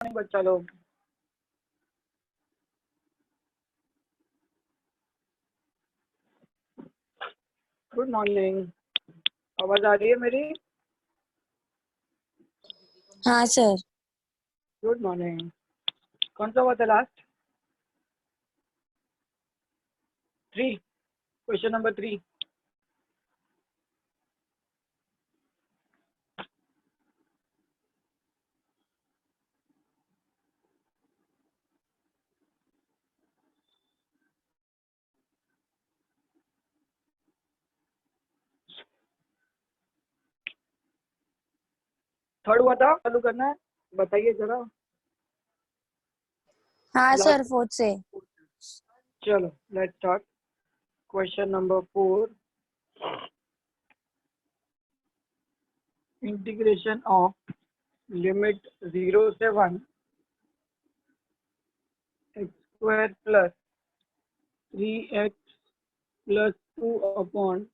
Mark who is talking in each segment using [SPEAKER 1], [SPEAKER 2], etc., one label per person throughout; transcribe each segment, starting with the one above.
[SPEAKER 1] Morning बच्चा लोग। Good morning. आवाज आ रही है मेरी?
[SPEAKER 2] हाँ सर।
[SPEAKER 1] Good morning. कौन सा हुआ था लास्ट? 3, question number 3। थर्ड हुआ था, चालू करना है, बताइए जरा।
[SPEAKER 2] हाँ
[SPEAKER 1] लास्ट,
[SPEAKER 2] सर, 4th से।
[SPEAKER 1] चलो let's start. Question number 4, integration of limit 0 से 1 x square plus 3x plus 2 upon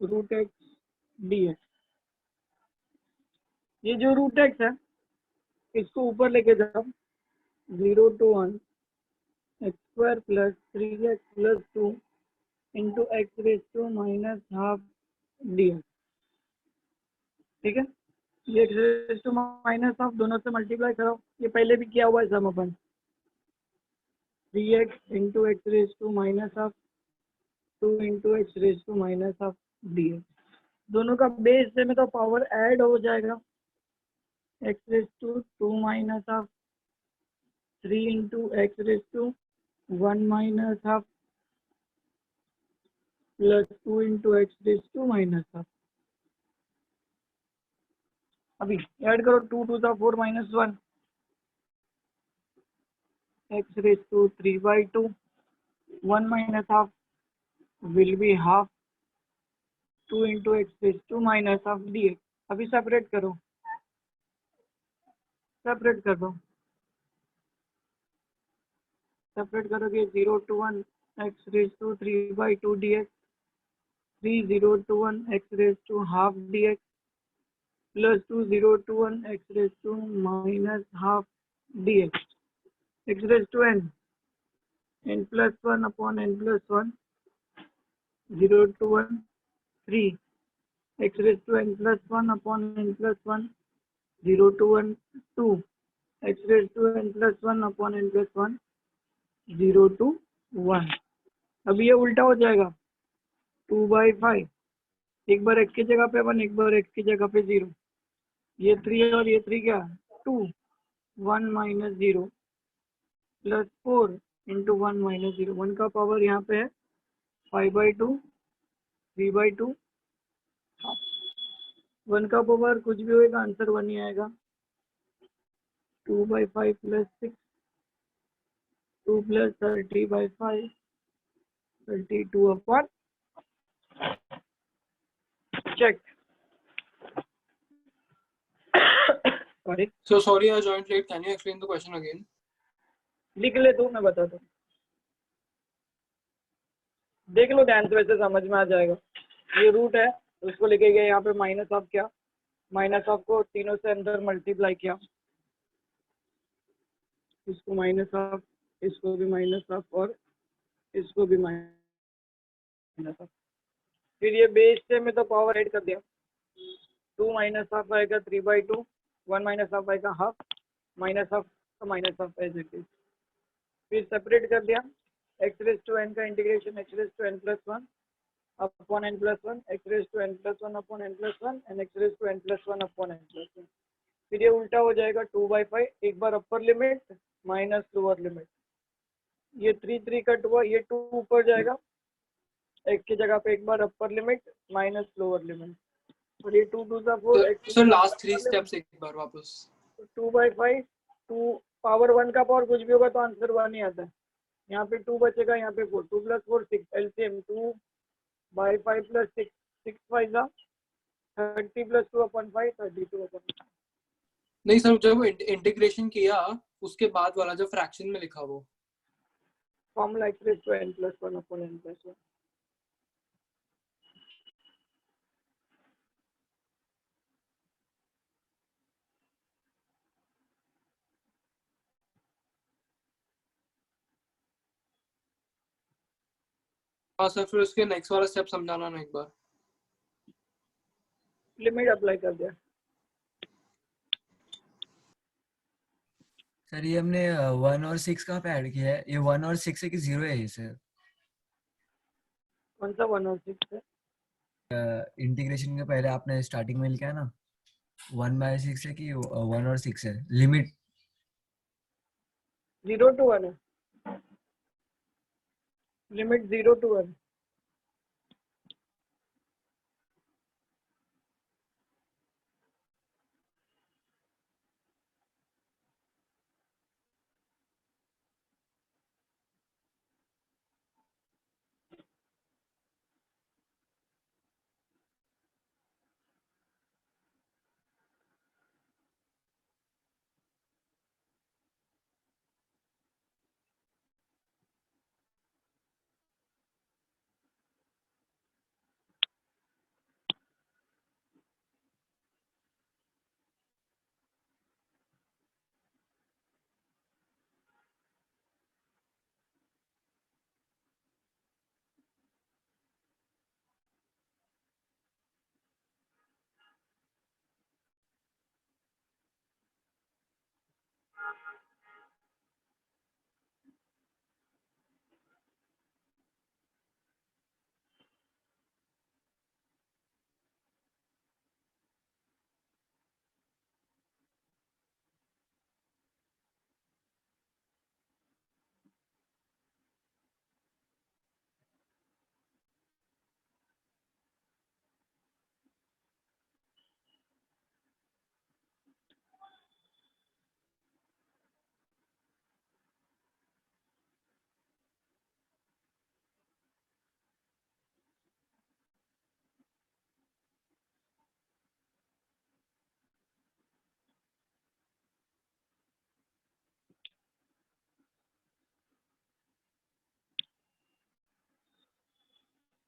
[SPEAKER 1] root x d x. ये जो रूट एक्स है इसको ऊपर लेके जाओ, 0 to 1 x square plus 3x plus 2 into x raise to minus half d x. ठीक है, ये x raise to minus half दोनों से मल्टीप्लाई करो, ये पहले भी किया हुआ है सम अपन। 3x into x raise to minus half 2 into x raise to minus half d x. दोनों का बेस से में तो पावर ऐड हो जाएगा, x raise to 2 minus half 3 into x raise to 1 minus half plus 2 into x raise to minus half. अभी add करो, 2 to the 4 minus 1 x raise to 3/2 1 minus half will be half 2 into x raise to minus half d x. अभी separate करो, separate कर दो। Separate करोगे 0 to 1 x raise to 3/2 D x, 3 0 to 1 x raise to half d x plus 2 0 to 1 x raise to minus half d x. X raise to n plus 1 upon n plus 1 0 to 1 3 x raise to n plus 1 upon n plus 1 0 to 1 2 x raise to n plus 1 upon n plus 1 0 to 1। अब ये उल्टा हो जाएगा, 2/5, एक बार x की जगह पे 1, एक बार x की जगह पे 0। ये 3 और ये 3 क्या, 2 1 माइनस 0 प्लस 4 इंटू 1 माइनस 0। 1 का पावर यहाँ पे है 5/2 3/2। 1 का पावर कुछ भी होएगा, आंसर 1 ही आएगा। 2/5 plus 6 2 plus 30/5 32 upon check. Sorry,
[SPEAKER 3] So sorry I joined late. Can you explain the question again?
[SPEAKER 1] लिख ले तू, मैं बता दूँ, देख लो ध्यान से, वैसे समझ में आ जाएगा। ये रूट है, उसको लेके गए यहाँ पे माइनस ऑफ क्या, माइनस ऑफ को तीनों से अंदर मल्टीप्लाई किया, इसको माइनस ऑफ, इसको भी माइनस ऑफ और इसको भी माइनस ऑफ। फिर ये बेस से में तो पावर ऐड कर दिया, 2 माइनस ऑफ आएगा 3/2, 1 माइनस ऑफ आएगा हाफ, माइनस ऑफ तो minus half as it is. फिर सेपरेट कर दिया, एक्स रेज टू एन का इंटीग्रेशन एक्स रेज टू एन plus 1 upon n plus 1 x raise to n plus 1 upon n plus 1 and x raise to n plus 1 upon n plus 1। फिर ये उल्टा हो जाएगा, 2/5, एक बार upper limit minus lower limit, ये 3 3 कट हुआ, ये 2 ऊपर जाएगा, एक की जगह पे एक बार upper limit minus lower limit, और ये 2 2 सा 4 एक्स।
[SPEAKER 3] So last 3 steps एक बार वापस।
[SPEAKER 1] 2/5 2 पावर 1 का पावर कुछ भी होगा तो आंसर 1 ही आता है। यहाँ पे 2 बचेगा, यहाँ पे 4, 2 प्लस 4 6 एलसीएम 2/5 प्लस 6 6 5 जा 30 प्लस 2 अपॉन 5 32 अपॉन।
[SPEAKER 3] नहीं सर, जब इंटीग्रेशन किया उसके बाद वाला जो फ्रैक्शन में लिखा वो
[SPEAKER 1] formula x raise to n plus 1 upon n plus 1।
[SPEAKER 3] हाँ सर, फिर उसके नेक्स्ट वाला स्टेप समझाना ना एक बार।
[SPEAKER 1] लिमिट अप्लाई कर दिया।
[SPEAKER 2] सर ये हमने 1 और 6 कहाँ पे ऐड किया है? ये 1 और 6 है कि 0 है ये सर?
[SPEAKER 1] कौन सा 1 और 6 है?
[SPEAKER 2] इंटीग्रेशन के पहले आपने स्टार्टिंग में लिखा है ना 1/6 है कि 1 और 6 है? लिमिट
[SPEAKER 1] 0 to 1 है। Limit 0 to 1।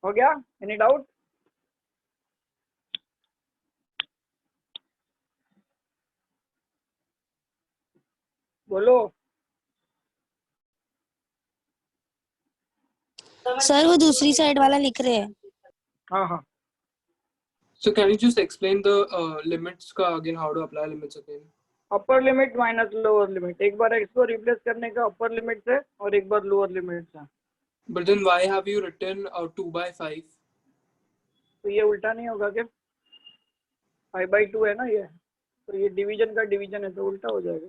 [SPEAKER 1] हो गया? Any doubt? बोलो।
[SPEAKER 4] सर वो दूसरी साइड वाला लिख रहे हैं।
[SPEAKER 1] हाँ हाँ।
[SPEAKER 3] So can you just explain the limits का again, how to apply limits again?
[SPEAKER 1] Upper limit minus lower limit, एक बार x को रिप्लेस करने का अपर लिमिट से और एक बार लोअर लिमिट से।
[SPEAKER 3] But then why have you written 2/5?
[SPEAKER 1] तो ये उल्टा नहीं होगा क्या? 5/2 है ना ये, तो ये डिवीजन का डिवीजन है तो उल्टा हो जाएगा।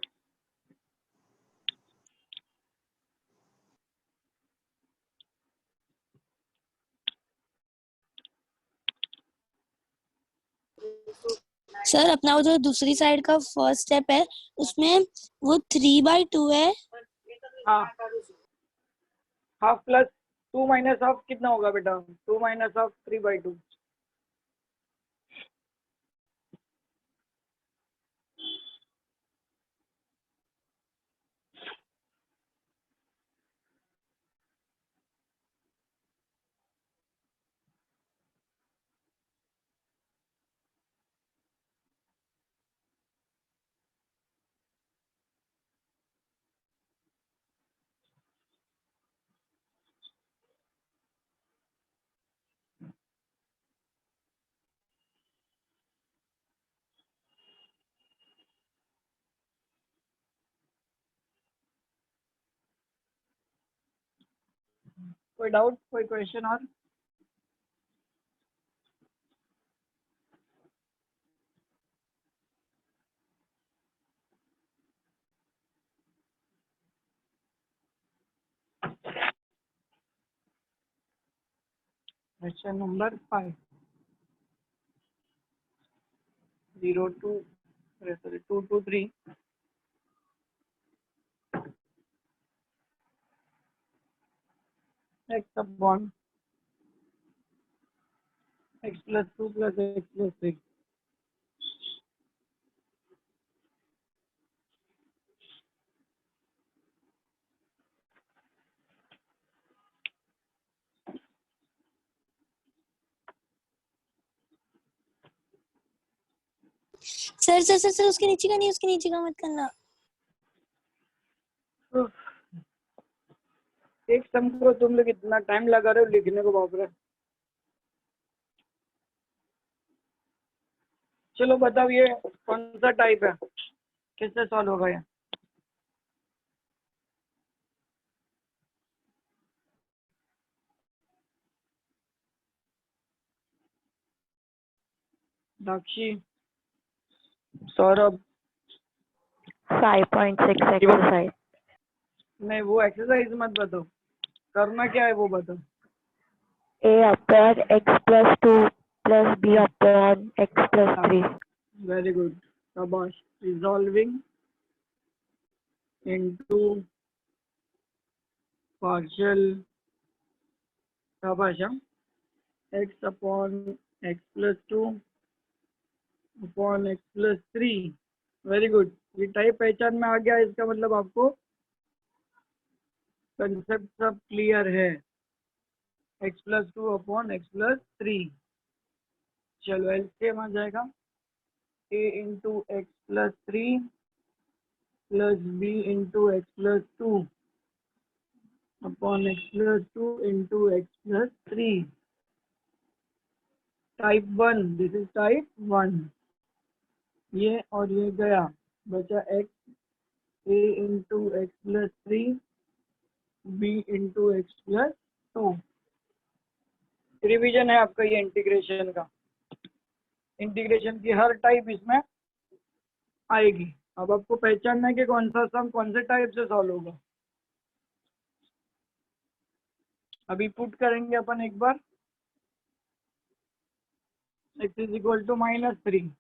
[SPEAKER 4] सर अपना वो जो दूसरी साइड का फर्स्ट स्टेप है उसमें वो 3/2 है।
[SPEAKER 1] हाँ, हाफ प्लस 2 माइनस हाफ कितना होगा बेटा? 2 माइनस हाफ 3/2। कोई डाउट, कोई क्वेश्चन और? Question number 5। 0 to 2 to 3 x upon x plus 2 plus x plus 3।
[SPEAKER 4] Sir sir sir sir उसके नीचे का नहीं, उसके नीचे का मत करना।
[SPEAKER 1] एक सम को तुम लोग इतना टाइम लगा रहे हो लिखने को, बाप रे। चलो बताओ ये कौन सा टाइप है, किससे सॉल्व होगा ये? साक्षी, सौरभ।
[SPEAKER 5] 5.6 exercise.
[SPEAKER 1] नहीं वो एक्सरसाइज मत बताओ, करना क्या है वो बताओ।
[SPEAKER 5] A upon x plus 2 plus b upon x plus 3.
[SPEAKER 1] Very good, शाबाश। रिजॉल्विंग इनटू पार्शियल, शाबाश। X upon x plus 2 upon x plus 3, very good. ये टाइप पहचान में आ गया, इसका मतलब आपको कंसेप्ट सब क्लियर है। X plus 2 upon x plus 3, चलो एलसीएम आ जाएगा a into x plus 3 plus b into x plus 2 upon x plus 2 into x plus 3। Type 1, this is type 1। ये और ये गया, बचा x a into x plus 3 b into x plus 2। Revision है आपका ये इंटीग्रेशन का, इंटीग्रेशन की हर टाइप इसमें आएगी। अब आपको पहचानना है कि कौन सा सम कौन से टाइप से सॉल्व होगा। अभी पुट करेंगे अपन एक बार, x इज इक्वल टू -3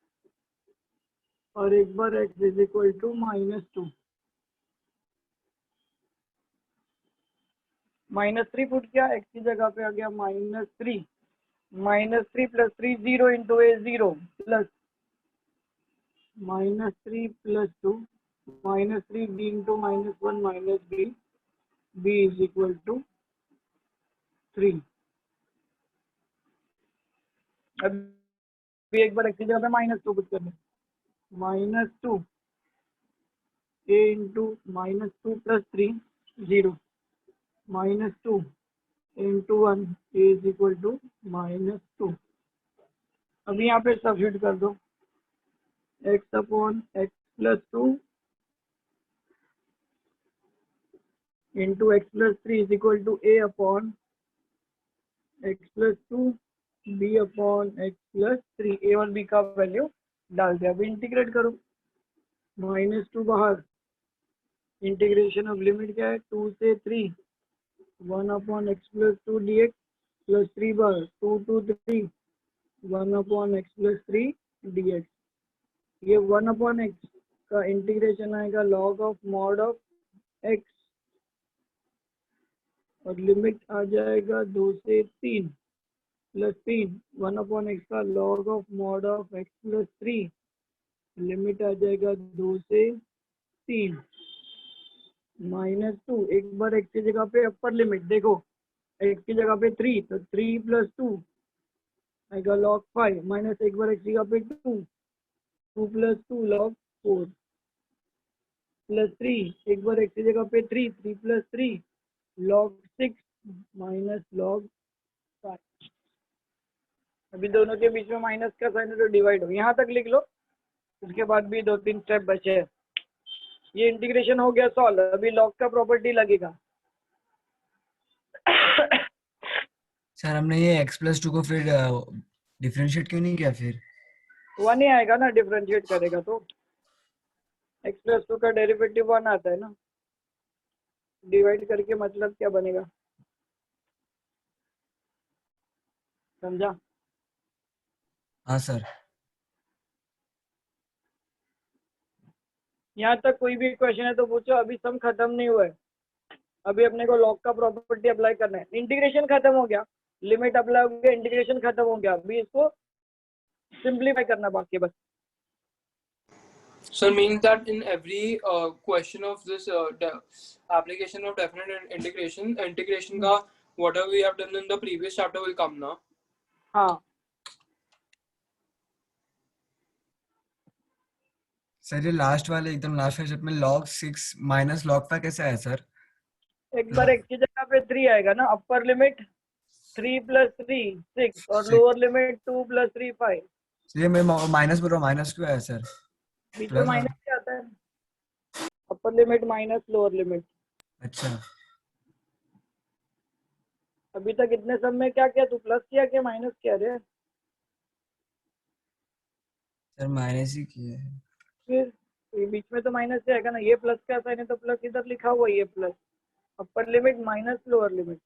[SPEAKER 1] और एक बार x is equal to -2। -3 put किया, x की जगह पे आ गया -3। -3 प्लस 3 0 इंटू ए 0 प्लस -3 plus 2 -3 b into -1 minus b, b is equal to 3। अभी एक बार x की जगह पे -2 पुट करना, -2 a into -2 plus 3 0 -2 into 1 a is equal to -2। अभी यहाँ पे सब्स्टिट्यूट कर दो, x upon x plus 2 into x plus 3 is equal to a upon x plus 2 b upon x plus 3। a और b का वैल्यू डाल दिया। अभी इंटीग्रेट करो, -2 बाहर, इंटीग्रेशन ऑफ लिमिट क्या है 2 से 3 1 upon x plus 2 d x plus 3 बार 2 to 3 1 upon x plus 3 d x. ये 1 अपॉन एक्स का इंटीग्रेशन आएगा log of mod of x और लिमिट आ जाएगा 2 से 3 प्लस 3 1 अपॉन एक्स का log of mod of x plus 3, limit आ जाएगा 2 से 3 -2। एक बार एक्स की जगह पे अपर लिमिट देखो, एक्स की जगह पे 3 तो 3 प्लस 2 आएगा लॉग 5 माइनस एक बार एक्स की जगह पे 2 प्लस 2 लॉग 4 प्लस 3 एक बार एक्स की जगह पे 3 प्लस 3 लॉग 6 माइनस लॉग 5। अभी दोनों के बीच में माइनस का साइन है तो डिवाइड हो, यहाँ तक लिख लो। उसके बाद भी 2-3 स्टेप बचे हैं। ये इंटीग्रेशन हो गया सॉल्व। अभी लॉग का प्रॉपर्टी लगेगा।
[SPEAKER 2] सर हमने ये x प्लस 2 को फिर डिफरेंशिएट क्यों नहीं किया फिर?
[SPEAKER 1] 1 ही आएगा ना, डिफरेंशिएट करेगा तो x प्लस 2 का डेरिवेटिव 1 आता है ना। डिवाइड करके मतलब क्या बनेगा, समझा?
[SPEAKER 2] हाँ सर।
[SPEAKER 1] यहाँ तक कोई भी क्वेश्चन है तो पूछो, अभी सम खत्म नहीं हुआ है। अभी अपने को लॉग का प्रॉपर्टी अप्लाई करना है। इंटीग्रेशन खत्म हो गया, लिमिट अप्लाई हो गया, इंटीग्रेशन खत्म हो गया। अभी इसको सिंप्लीफाई करना बाकी है बस।
[SPEAKER 3] So means that in every question of this application of definite integration का whatever we have done in the previous chapter will come ना?
[SPEAKER 1] हाँ
[SPEAKER 2] सर ये लास्ट वाले एकदम लास्ट वाले स्टेप में log 6 माइनस log 5 कैसे आया सर?
[SPEAKER 1] एक बार x की जगह पे 3 आएगा ना, अपर लिमिट 3 + 3 6 और
[SPEAKER 2] 6
[SPEAKER 1] लोअर लिमिट 2 + 3 5।
[SPEAKER 2] ये मैं माइनस बोल रहा हूँ, माइनस क्यों है सर?
[SPEAKER 1] बीच में
[SPEAKER 2] प्लस
[SPEAKER 1] माइनस क्या आता है? अपर लिमिट माइनस लोअर लिमिट।
[SPEAKER 2] अच्छा
[SPEAKER 1] अभी तक इतने सब में क्या किया तू, प्लस किया क्या माइनस किया रे?
[SPEAKER 2] सर माइनस ही किया है।
[SPEAKER 1] फिर ये बीच में तो माइनस से आएगा ना, ये प्लस का साइन है तो प्लस इधर लिखा हुआ है, ये प्लस अपर limit minus lower limit.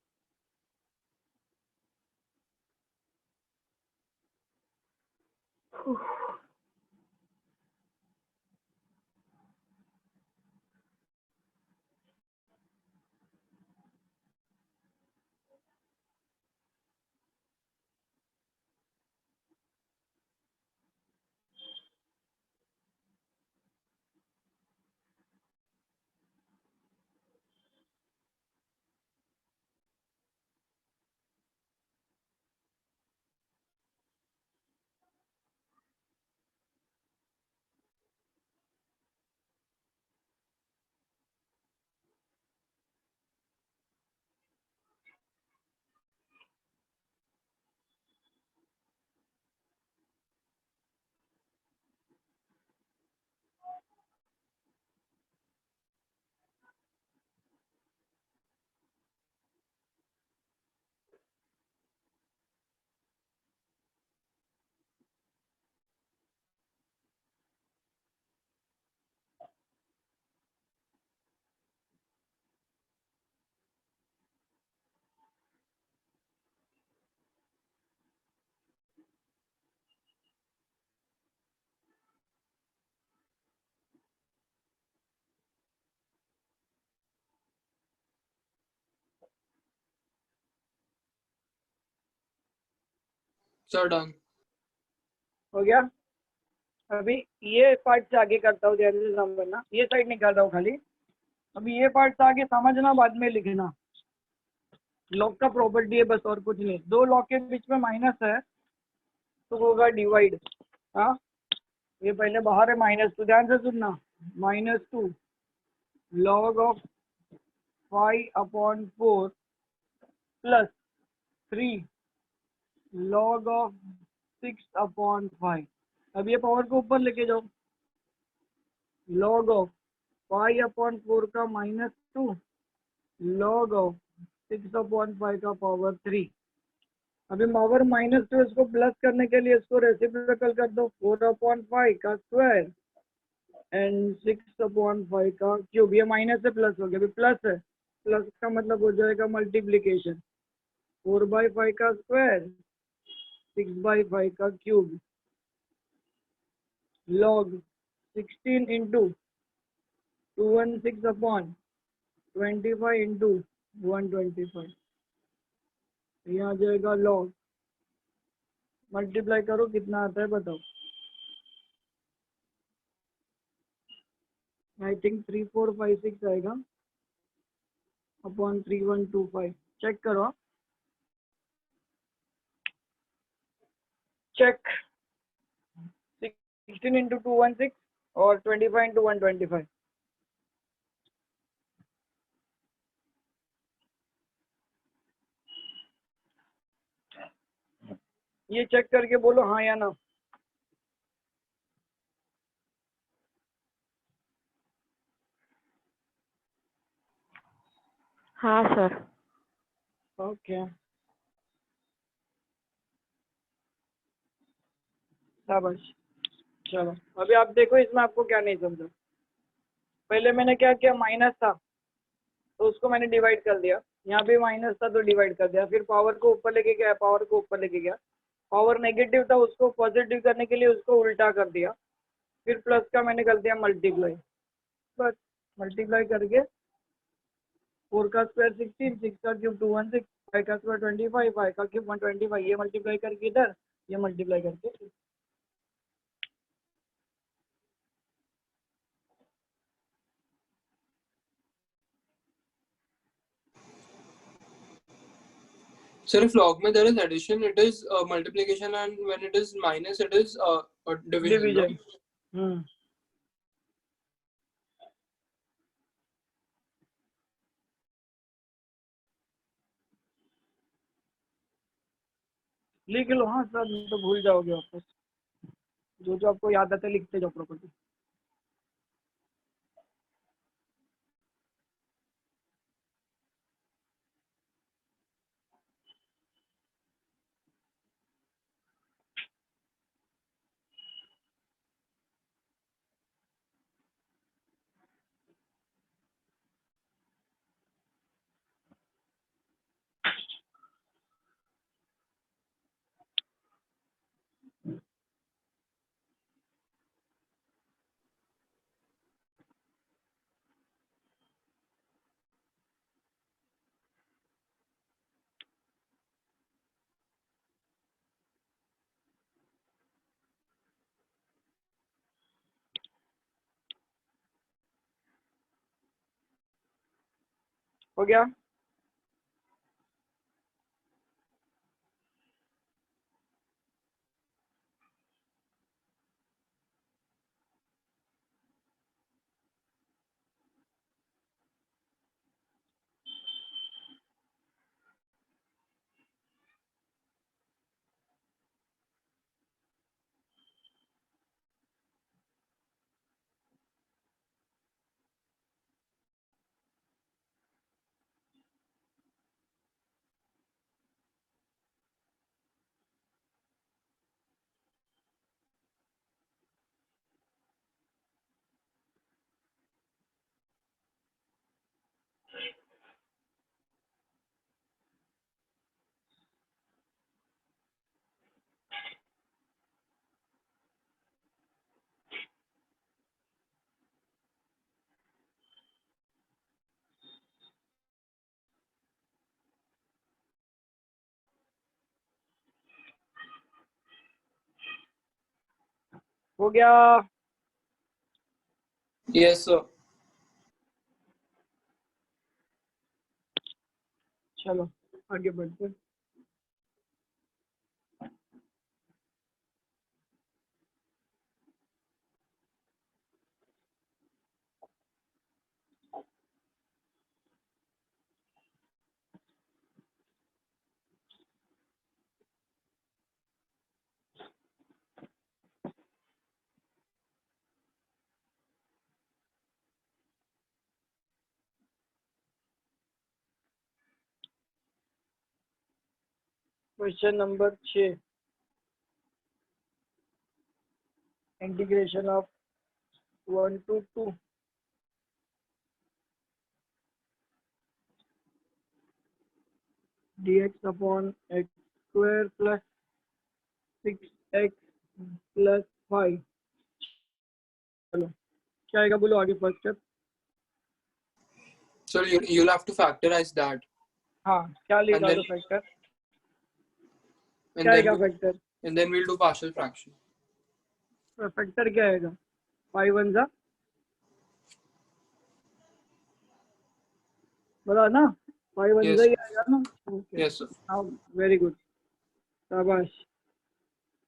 [SPEAKER 3] Sir done.
[SPEAKER 1] हो गया। अभी ये पार्ट से आगे करता हूँ, ध्यान से समझना, ये साइड निकाल रहा हूँ खाली। अभी ये पार्ट से आगे समझना, बाद में लिखना। लॉग का प्रॉपर्टी है बस, और कुछ नहीं। दो लॉग के बीच में माइनस है तो होगा डिवाइड। हाँ, ये पहले बाहर है माइनस, तो ध्यान से सुनना। -2 log of 5/4 plus 3 log of 6/5। अब ये पावर को ऊपर लेके जाओ। log ऑफ 5/4 का -2 log ऑफ 6/5 का पावर 3। अभी पावर -2 इसको प्लस करने के लिए इसको रेसिप्रोकल कर दो। 4/5 का स्क्वायर एंड 6/5 का क्यूब। ये माइनस से प्लस हो गया, अभी प्लस है, प्लस का मतलब हो जाएगा मल्टीप्लीकेशन। 4/5 का स्क्वायर 6/5 का क्यूब log 16 इंटू 216/25 इंटू 125। यहाँ आ जाएगा log। मल्टीप्लाई करो कितना आता है बताओ। आई थिंक 3456 आएगा अपॉन 3125। चेक करो, चेक। 16 इंटू 216 और 25 इंटू 125। ये चेक करके बोलो हाँ या ना।
[SPEAKER 5] हाँ सर।
[SPEAKER 1] ओके, शाबाश। चलो अभी आप देखो इसमें आपको क्या नहीं समझा। पहले मैंने क्या किया, माइनस था तो उसको मैंने डिवाइड कर दिया। यहाँ भी माइनस था तो डिवाइड कर दिया। फिर पावर को ऊपर लेके गया, पावर को ऊपर लेके गया। पावर नेगेटिव था, उसको पॉजिटिव करने के लिए उसको उल्टा कर दिया। फिर प्लस का मैंने कर दिया मल्टीप्लाई। बस मल्टीप्लाई करके 4 का स्क्वायर 16, 6 का क्यूब 216, 5 का स्क्वायर 25, 5 का क्यूब 125। ये मल्टीप्लाई करके इधर, ये मल्टीप्लाई करके।
[SPEAKER 3] Sir, if log mein there is addition, it is multiplication, and when it is minus, it is division. No?
[SPEAKER 1] Division. लिख लो, हाँ सर, नहीं तो भूल जाओगे वापस। जो जो आपको याद आता है लिखते जाओ प्रॉपर्टी। हो गया? हो गया?
[SPEAKER 3] Yes, sir.
[SPEAKER 1] चलो आगे बढ़ते हैं। Question number 6, integration of 1 to 2 dx upon x square plus 6x plus 5। चलो क्या आएगा बोलो आगे first step.
[SPEAKER 3] So you'll have to factorize that,
[SPEAKER 1] हाँ क्या लिखा
[SPEAKER 3] And
[SPEAKER 1] दो
[SPEAKER 3] then-
[SPEAKER 1] फैक्टर?
[SPEAKER 3] and
[SPEAKER 1] क्या आएगा
[SPEAKER 3] then
[SPEAKER 1] factor?
[SPEAKER 3] and then we'll do partial fraction.
[SPEAKER 1] Factor क्या आएगा? 5 1 जा बता ना, 5 1
[SPEAKER 3] Yes.
[SPEAKER 1] जा ही आएगा ना? Okay,
[SPEAKER 3] Yes, sir.
[SPEAKER 1] हाँ वेरी गुड, शाबाश।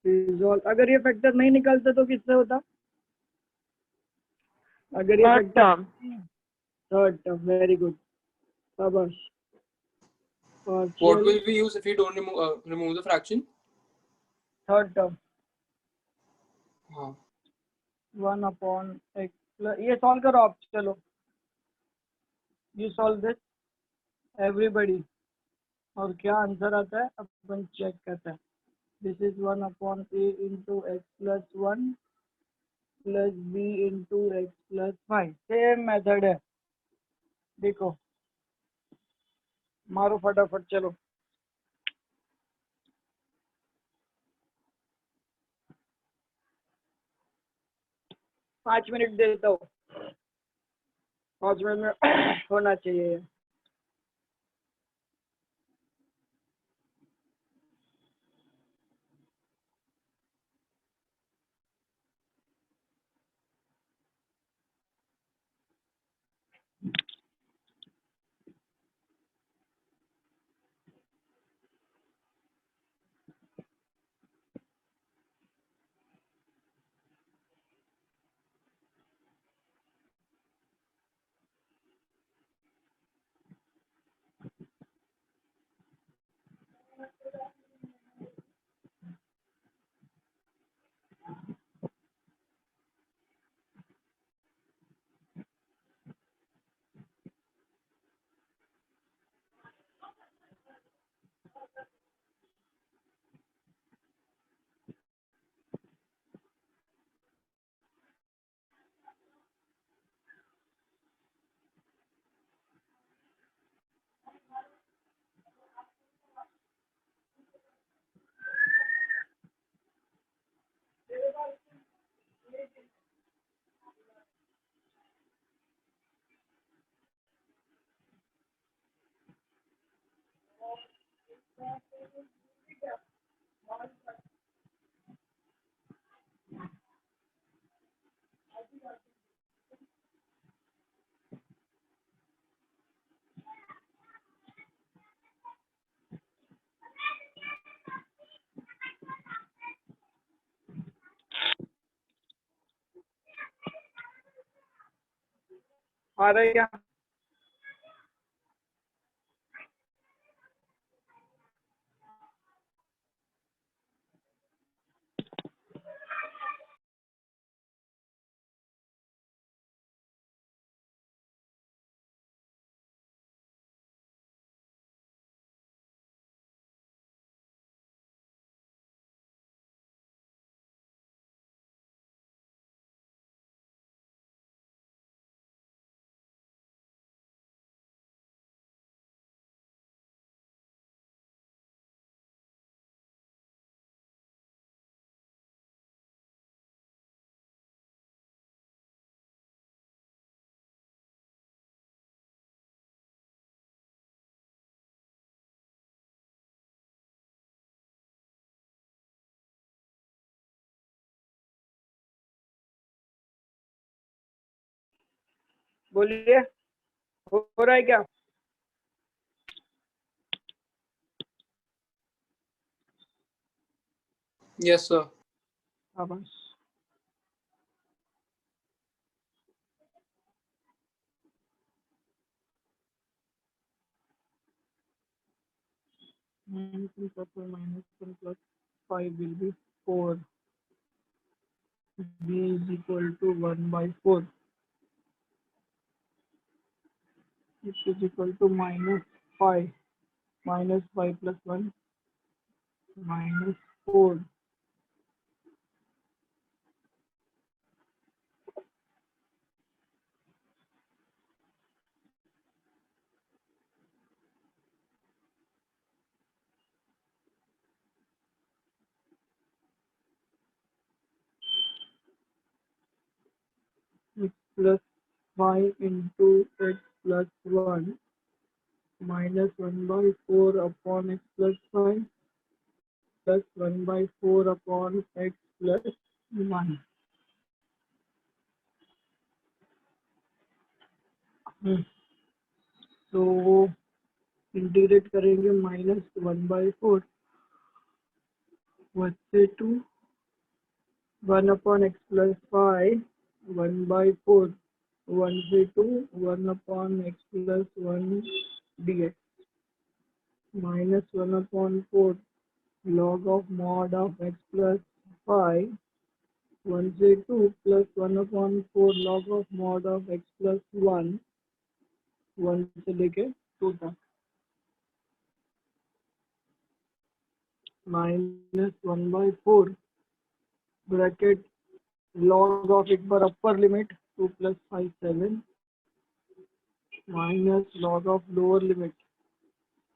[SPEAKER 1] रिजॉल्व। अगर ये फैक्टर नहीं निकलता तो किससे होता? अगर ये
[SPEAKER 5] Third
[SPEAKER 1] factor
[SPEAKER 5] term.
[SPEAKER 1] Third term, very good, शाबाश।
[SPEAKER 3] What
[SPEAKER 1] partial
[SPEAKER 3] will we use if we don't remove the fraction?
[SPEAKER 1] Third term
[SPEAKER 3] हाँ.
[SPEAKER 1] 1 अपॉन एक्स प्लस, ये सॉल्व करो आप। चलो यू सॉल्व दिस एवरीबडी, और क्या आंसर आता है अपन चेक करते हैं। This is 1 upon a into x plus 1 plus b into x plus 5। Same method है, देखो मारो फटाफट। चलो 5 मिनट देता हूँ, 5 मिनट में होना चाहिए। आ रहा है क्या? बोलिए, हो रहा है क्या?
[SPEAKER 3] Yes, sir.
[SPEAKER 1] हाँ बस। -1 will be 4. B is equal to 1/4. This is equal to -5. -5 plus 1 -4. X plus 5 into x plus 1 -1/4 upon x plus 5 plus 1/4 upon x plus 1. तो इंटीग्रेट करेंगे -1/4 1 से 2 1 upon x plus 5 1/4 1 से 2 1 upon x plus 1 dx -1 upon 4 log of mod of x plus 5 1 से 2 plus 1 upon 4 log of mod of x plus 1 1 से लेके 2 तक -1/4 bracket log of एक बार upper limit 2 plus 5 7 minus log of lower limit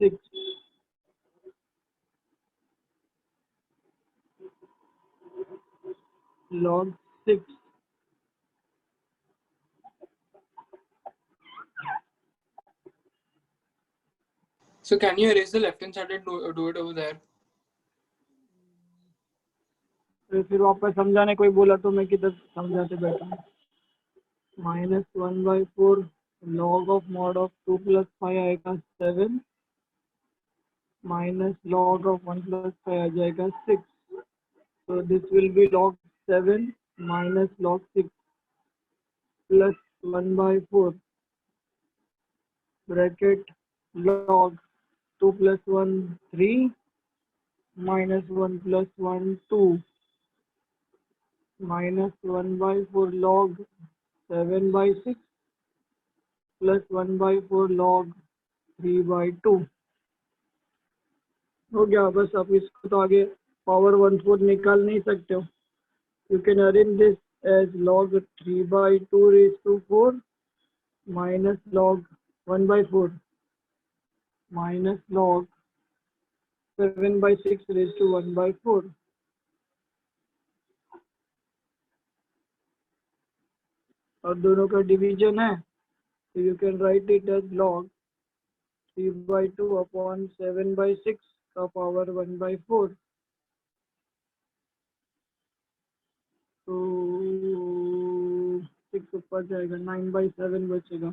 [SPEAKER 1] 6 log 6
[SPEAKER 3] So can you erase the left hand side and do it over there?
[SPEAKER 1] फिर वापस समझाने कोई बोला तो मैं किधर समझाते बैठा -1/4 log of mod of 2 plus 5 आएगा 7 minus log of 1 plus 5 आ जाएगा 6. So this will be log 7 minus log 6 plus 1/4 bracket log 2 plus 1 3 minus 1 plus 1 2 minus 1/4 log 7/6 plus 1/4 log 3/2 हो गया. बस आप इसको तो आगे पावर 1/4 निकाल नहीं सकते हो. You can arrange this as log 3/2 raised to 4 minus log 1/4 minus log 7/6 raised to 1/4. और दोनों का डिवीजन है तो you can write it as log 3/2 upon 7/6 का पावर 1/4, तो 6 ऊपर जाएगा, 9/7 बचेगा,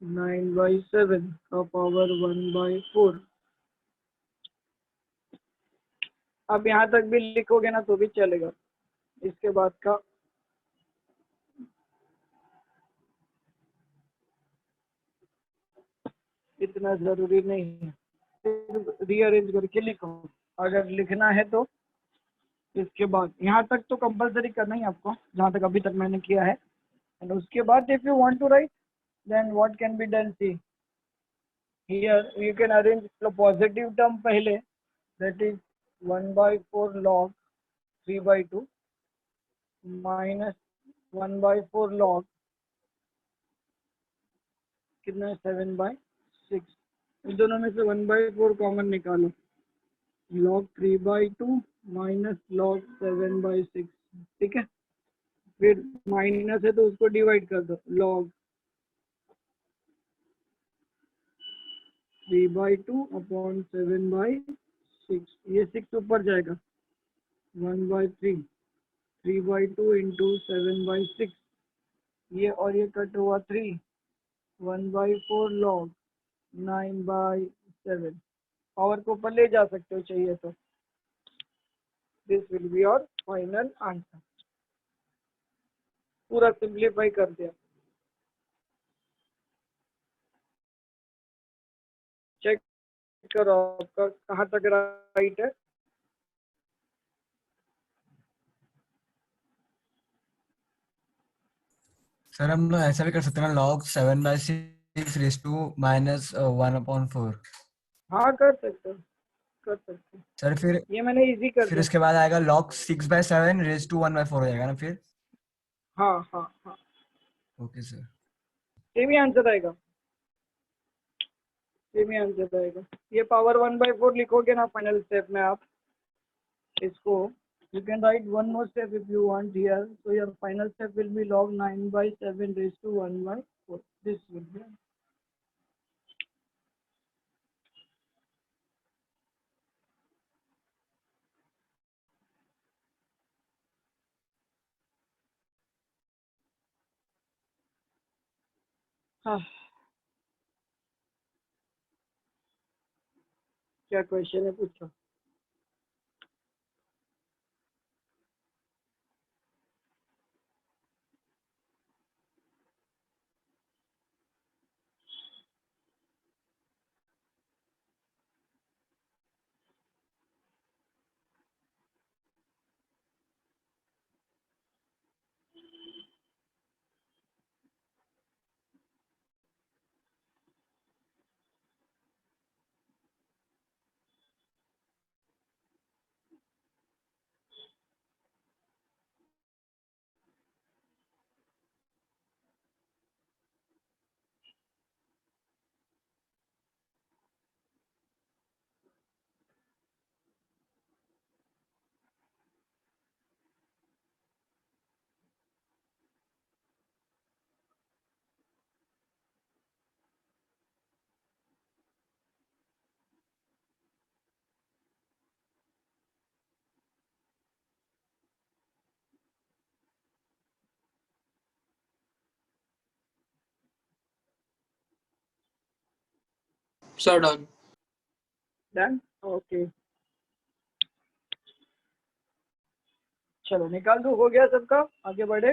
[SPEAKER 1] 9/7 का पावर 1/4। अब यहाँ तक भी लिखोगे ना तो भी चलेगा, इसके बाद का इतना जरूरी नहीं है, सिर्फ रीअरेंज करके लिखो अगर लिखना है तो। इसके बाद यहाँ तक तो कंपलसरी करना ही आपको, जहाँ तक अभी तक मैंने किया है। एंड उसके बाद if you want to write then what can be done, see here you can arrange the positive term पहले, that is 1/4 log 3/2 minus 1/4 log कितना है 7/6। इन दोनों में से 1/4 कॉमन निकालो, log 3/2 माइनस log 7/6, ठीक है। फिर माइनस है तो उसको डिवाइड कर दो, log 3/2 अपॉन 7/6, ये 6 ऊपर जाएगा, 1/3, 3/2 इंटू 7/6, ये और ये कट हुआ 3, 1/4 log 9/7। पावर को ऊपर ले जा सकते हो चाहिए तो। This will be your final answer. पूरा सिंप्लीफाई कर दिया। चेक करो आपका कहाँ तक राइट है।
[SPEAKER 2] सर हम लोग ऐसा भी कर सकते हैं ना, log 7/6 रेज टू माइनस 1/4।
[SPEAKER 1] हाँ कर सकते हो, कर सकते हो।
[SPEAKER 2] सर फिर
[SPEAKER 1] ये मैंने इजी कर दिया।
[SPEAKER 2] उसके बाद आएगा log 6/7 रेज टू 1/4 हो जाएगा ना फिर।
[SPEAKER 1] हाँ हाँ हाँ,
[SPEAKER 2] ओके सर।
[SPEAKER 1] सेम ही आंसर आएगा, सेम ही आंसर आएगा। ये पावर 1/4 लिखोगे ना फाइनल स्टेप में आप इसको, you can write one more step if you want here. So your final step will be log 9/7 raised to 1/4. This will be. हाँ, क्या क्वेश्चन है पूछो।
[SPEAKER 3] So done.
[SPEAKER 1] Done? Okay. चलो निकाल दो, हो गया सबका, आगे बढ़े।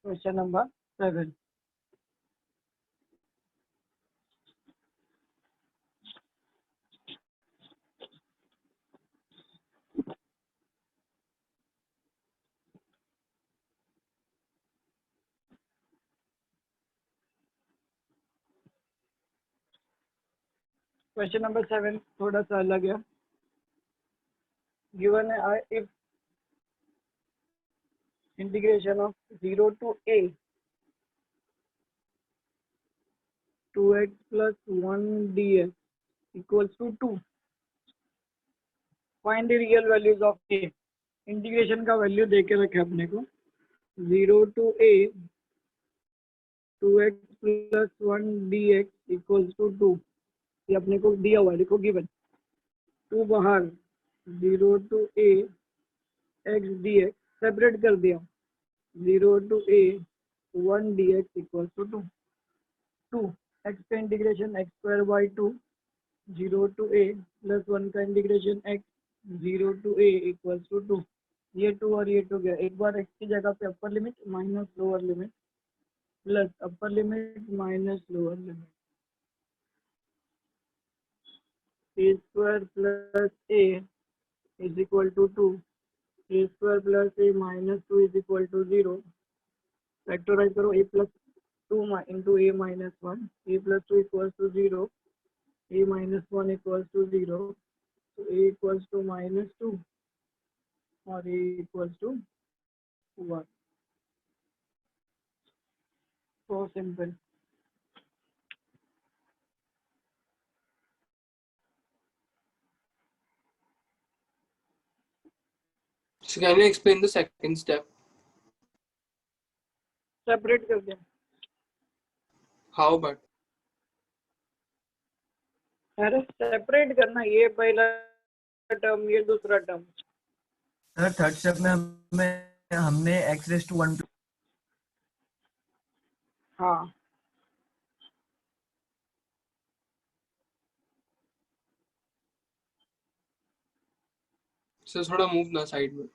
[SPEAKER 1] Question number 7। क्वेश्चन नंबर 7 थोड़ा सा अलग है। गिवन है if integration of 0 to a 2x plus 1 dx equals to 2, find the real values of a। Integration का वैल्यू दे के रखे अपने को, 0 to a 2x plus 1 dx equals to 2। ये अपने को दिया हुआ है, लिखो गिवन 2 बाहर 0 to a x dx separate कर दिया 0 to a 1 dx equal to 2 x का integration x square by 2 0 to a plus 1 का integration x 0 to a equal to 2 ये 2 और ये 2 गया एक बार x की जगह पे अपर limit minus lower limit plus upper limit minus lower limit a square plus a is equal to 2 a square plus a minus 2 is equal to 0 factorise करो a plus 2 into a minus 1 a plus 2 equals to 0 a minus 1 equals to 0 so a equals to minus 2 or a equals to 1 so simple
[SPEAKER 3] So can you explain the second step?
[SPEAKER 1] Separate कर दिया
[SPEAKER 3] How but?
[SPEAKER 1] अरे separate करना ये पहला term ये दूसरा term
[SPEAKER 2] sir third step में हमने x रेज टू 1
[SPEAKER 1] हाँ
[SPEAKER 3] So थोड़ा move ना side में.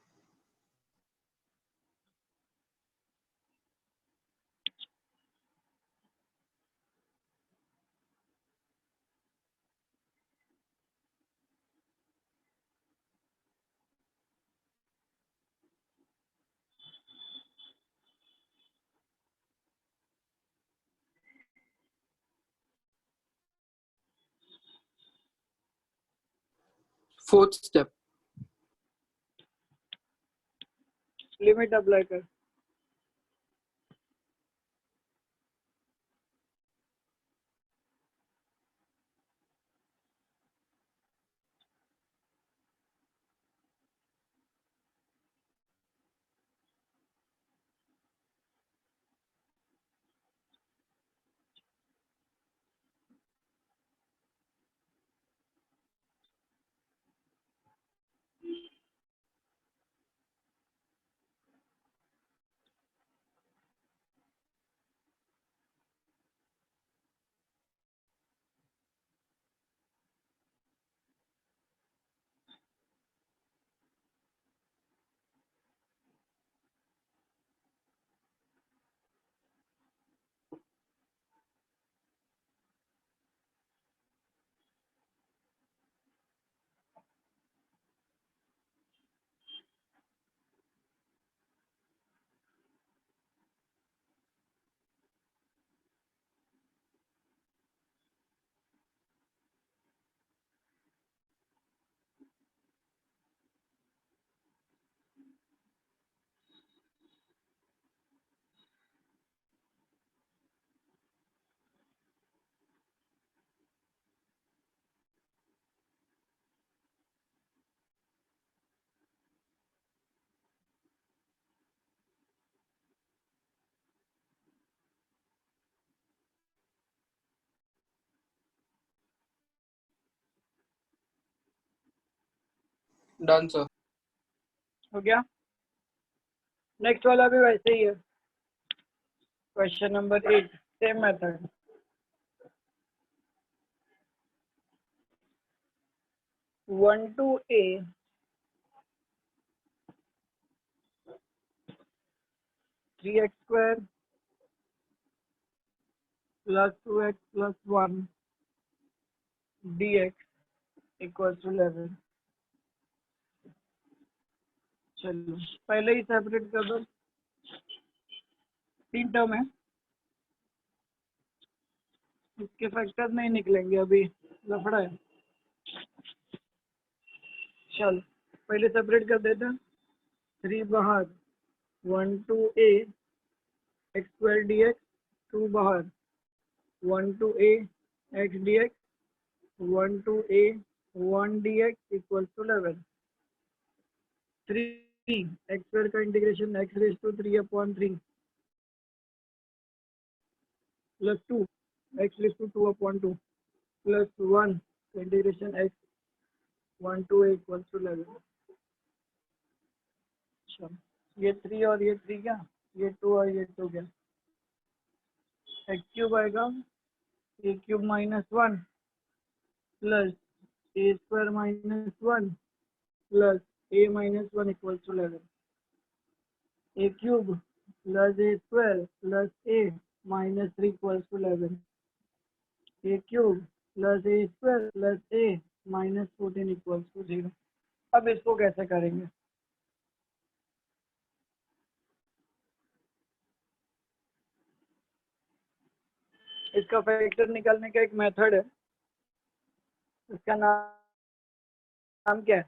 [SPEAKER 3] Fourth step.
[SPEAKER 1] लिमिट अप्लाई कर
[SPEAKER 3] Done, sir.
[SPEAKER 1] हो गया नेक्स्ट वाला भी वैसे ही है question number 8 same method 1 to a 3x square plus 2x plus 1 dx equals to 11 चलो पहले ही सेपरेट कर दो 3 टर्म है इसके फैक्टर नहीं निकलेंगे अभी लफड़ा है चल पहले सेपरेट कर देते हैं 3 बाहर 1 to a x square dx 2 बाहर 1 to a x dx 1 to a 1 dx equals to 11 3 x square का integration x raise to 3/3 plus 2 x raise to 2/2 plus 1 integration x 1 to a equals to 11. अच्छा, ये 3 और ये 3 क्या, ये 2 और ये 2 क्या, x क्यूब आएगा a cube minus 1 plus a square minus 1 plus a minus 1 equals to 11. a cube plus a square plus a minus 3 equals to 11. a cube plus a square plus a minus 14 equals to 0. अब इसको कैसे करेंगे? इसका factor निकालने का एक method है, इसका नाम क्या है?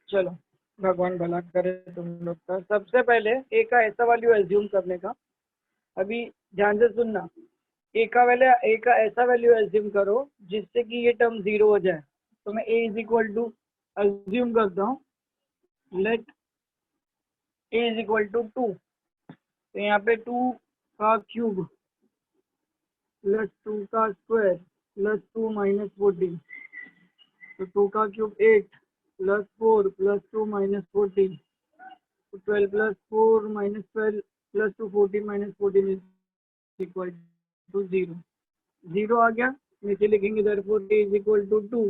[SPEAKER 1] चलो भगवान भला करे तुम लोग का. सबसे पहले ए का ऐसा वैल्यू एज्यूम करने का. अभी ध्यान से सुनना. ए का ऐसा वैल्यू एज्यूम करो जिससे कि ये टर्म 0 हो जाए. तो मैं a is equal to assume करता हूँ, let a is equal to 2. तो यहाँ पे 2 का क्यूब प्लस 2 का स्क्वायर प्लस 2 माइनस 14. तो 2 का क्यूब 8 प्लस 4 प्लस 2 माइनस 14. तो 12 plus 4 minus 12 plus 2 14 minus 14 is equal to 0. 0 आ गया, नीचे लिखेंगे therefore a is equal to 2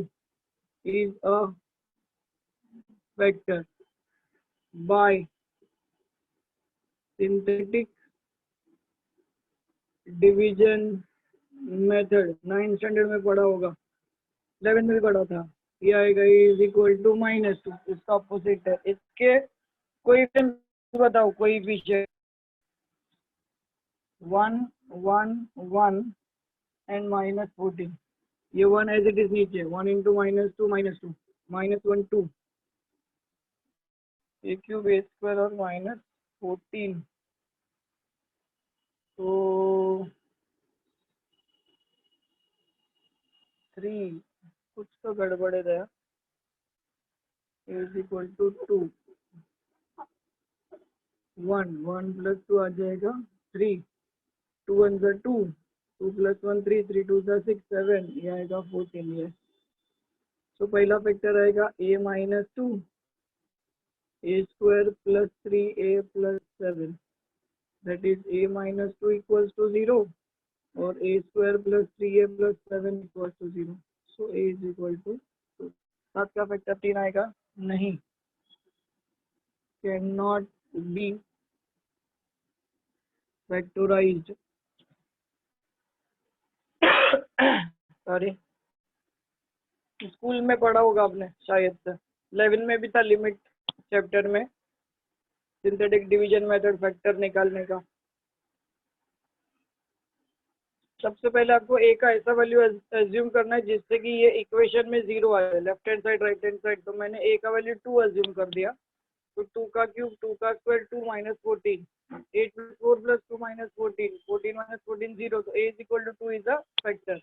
[SPEAKER 1] is a vector by synthetic division method. 9th standard में पढ़ा होगा, 11th में भी पढ़ा था. ये आएगा a is equal to -2. इसका ऑपोजिट है. इसके कोएफिशिएंट बताओ. Coefficient 1 1 1 and minus 14. ये 1 एज इट इज नीचे. 1 into -2 -2 -1 2. A cube a square और माइनस 14. तो 3 कुछ तो गड़बड़ है. Is equal to 2. 1 1 प्लस 2 आ जाएगा 3. 2 1 ज़ा 2. 2 प्लस 1 3 3 2 ज़ा 6 7. ये आएगा 14. ये तो पहला फैक्टर आएगा a minus 2 a square plus 3a plus 7. That is a minus 2 equals to 0 और a square plus 3a plus 7 equals to 0. So a is equal to 2. 7 का फैक्टर 3 आएगा नहीं, can not be factorized. Sorry, school में पढ़ा होगा आपने शायद से. 11 में भी था लिमिट चैप्टर में, सिंथेटिक डिवीजन मेथड फैक्टर निकालने का. सबसे पहले आपको a का ऐसा वैल्यू एज्यूम करना है जिससे कि ये इक्वेशन में 0 आ जाए, left hand side right hand side. तो मैंने a का वैल्यू 2 एज्यूम कर दिया. तो 2 का क्यूब 2 का square 2 minus 14. 8 plus 4 plus 2 minus 14. 14 minus 14 0. तो a is equal to 2 is a factor.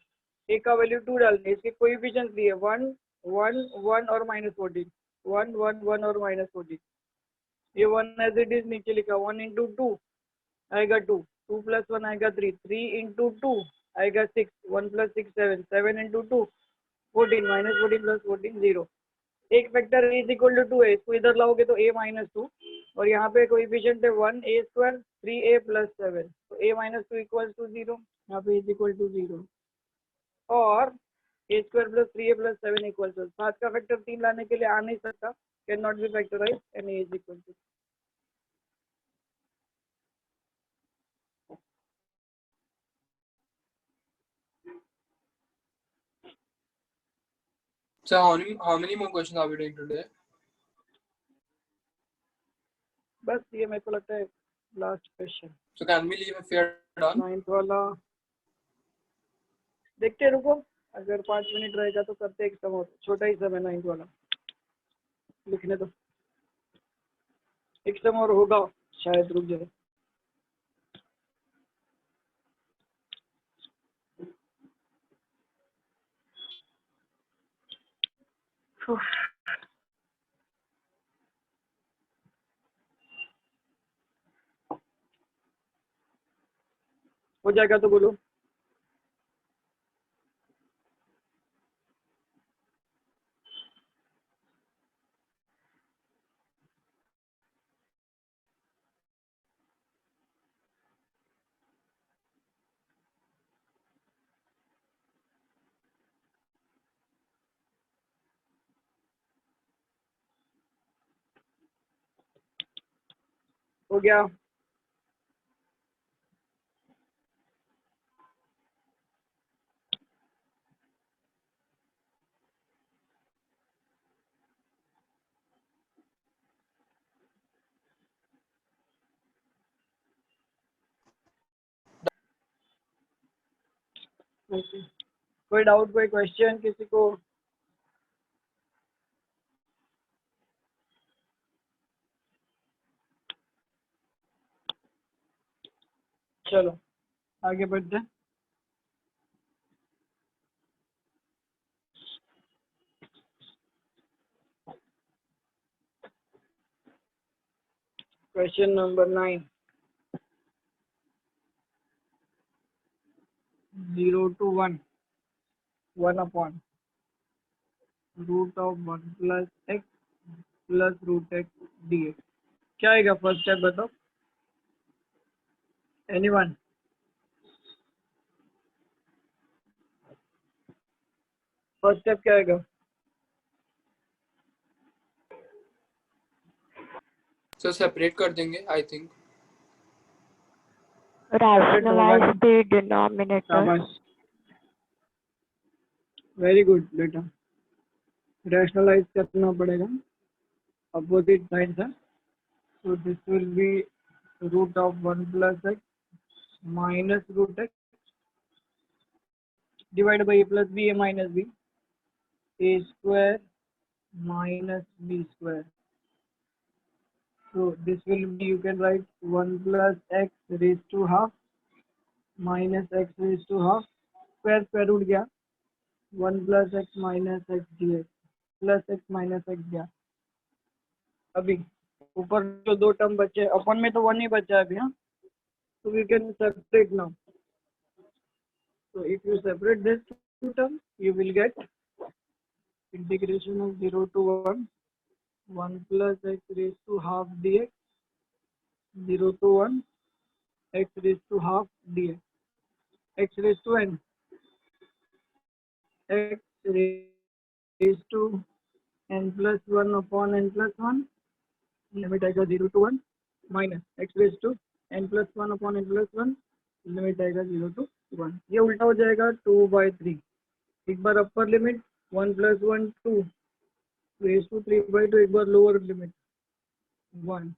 [SPEAKER 1] a का वैल्यू 2 डालने. इसके कोएफिशिएंट्स दिए 1 1 1 और माइनस 14. 1 1 1 और माइनस 14. ये 1 एज इट इज नीचे लिखा. 1 इंटू 2 आएगा 2. 2 प्लस 1 आएगा 3. 3 इंटू 2 आएगा 6. 1 प्लस 6 7. 7 इंटू 2 14. Minus 14 plus 14 0. एक factor a is equal to 2 है. इसको इधर लाओगे तो a माइनस 2 और यहाँ पे कोएफिशिएंट है 1 a स्क्वायर 3a प्लस 7. तो a माइनस 2 इक्वल्स टू 0. यहाँ पे इज इक्वल टू 0 और a square plus 3a plus 7 equals to. 7 का फैक्टर 3 लाने के लिए आ नहीं सकता, can not be factorized and a is equal to.
[SPEAKER 3] So how many more questions are we doing today?
[SPEAKER 1] बस ये मेरे को लगता है last question.
[SPEAKER 3] So can we leave if we are done?
[SPEAKER 1] 9th वाला देखते, रुको. अगर 5 मिनट रहेगा तो करते एक सम और. छोटा ही सम है 9th वाला, लिखने दो. एक सम और होगा शायद, रुक जाए. हो जाएगा तो बोलो। हो गया। Okay. कोई डाउट, कोई क्वेश्चन किसी को? चलो आगे बढ़ते हैं। Question number 9, 0 to 1, 1 upon root of 1 plus x plus root x dx। क्या आएगा फर्स्ट स्टेप बताओ, एनीवन? फर्स्ट स्टेप क्या आएगा?
[SPEAKER 3] सर सेपरेट कर देंगे I think.
[SPEAKER 5] Rationalize the denominator.
[SPEAKER 1] शाबाश, वेरी गुड बेटा। रैशनलाइज करना पड़ेगा, अपोजिट साइड से। So this will be root of 1 plus x minus root x divided by a plus b, a minus b, a square minus b square. So this will be, you can write 1 plus x raised to half minus x raised to half, square root गया, 1 plus x minus x dx plus x minus x गया। अभी ऊपर जो दो term बचे, अपन में तो 1 ही बचा है अभी। हाँ, so we can separate now. So if you separate this two terms, you will get integration of 0 to 1, 1 plus x raised to half dx, 0 to 1, x raised to half dx, x raised to n, x raised to n plus 1 upon n plus 1, limit आएगा 0 to 1, minus x raised to n plus 1 upon n plus 1, limit आएगा 0 to 1। ये उल्टा हो जाएगा 2/3। एक बार upper limit 1 plus 1 2 raised to 3/2, एक बार lower limit 1,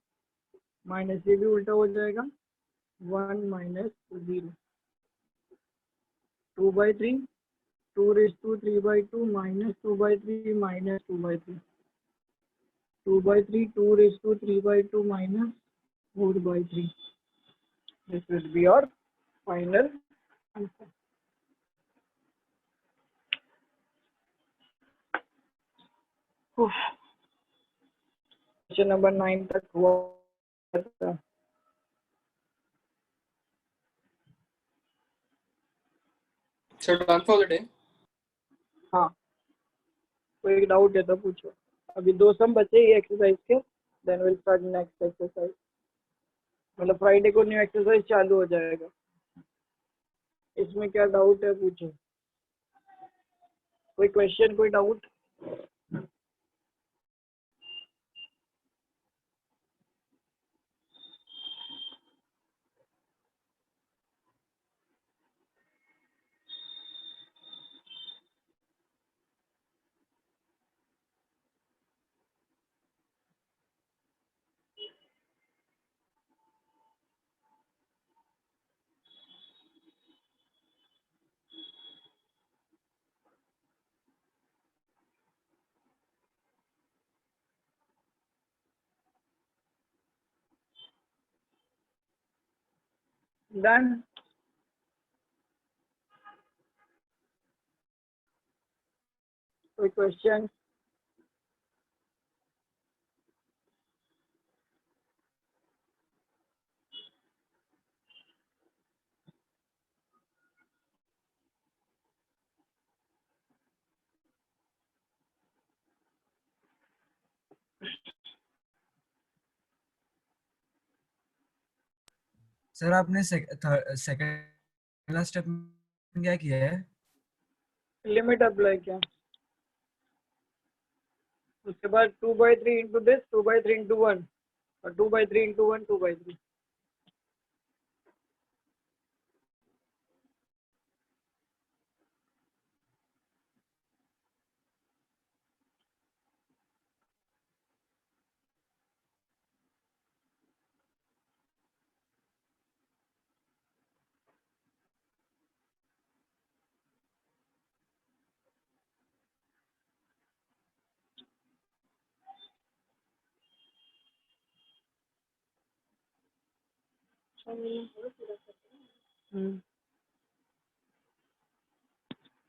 [SPEAKER 1] minus ये भी उल्टा हो जाएगा 1 minus 0, 2/3, 2 raised to 3/2 minus 2/3 minus 2/3, 2/3, 2 raised to 3/2 minus 4/3। This will be your final answer। Question number 9 तक हुआ था।
[SPEAKER 3] Sir done for the day.
[SPEAKER 1] हाँ, कोई डाउट है तो पूछो। अभी 2 सम बचे ही एक्सरसाइज के, then will start next exercise. मतलब फ्राइडे को न्यू एक्सरसाइज चालू हो जाएगा। इसमें क्या डाउट है पूछो, कोई क्वेश्चन, कोई डाउट? डन। कोई क्वेश्चन?
[SPEAKER 2] सर आपने सेकंड स्टेप में क्या किया है?
[SPEAKER 1] लिमिट अप्लाई किया, उसके बाद 2/3 इंटू दिस, 2/3 इंटू 1 और 2/3 इंटू 1, 2/3.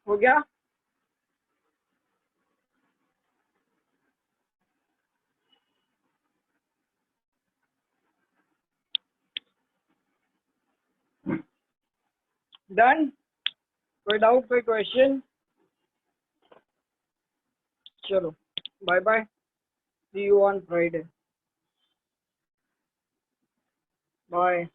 [SPEAKER 1] हो गया? डन? कोई डाउट, कोई क्वेश्चन? चलो, bye bye, see you on Friday. Bye.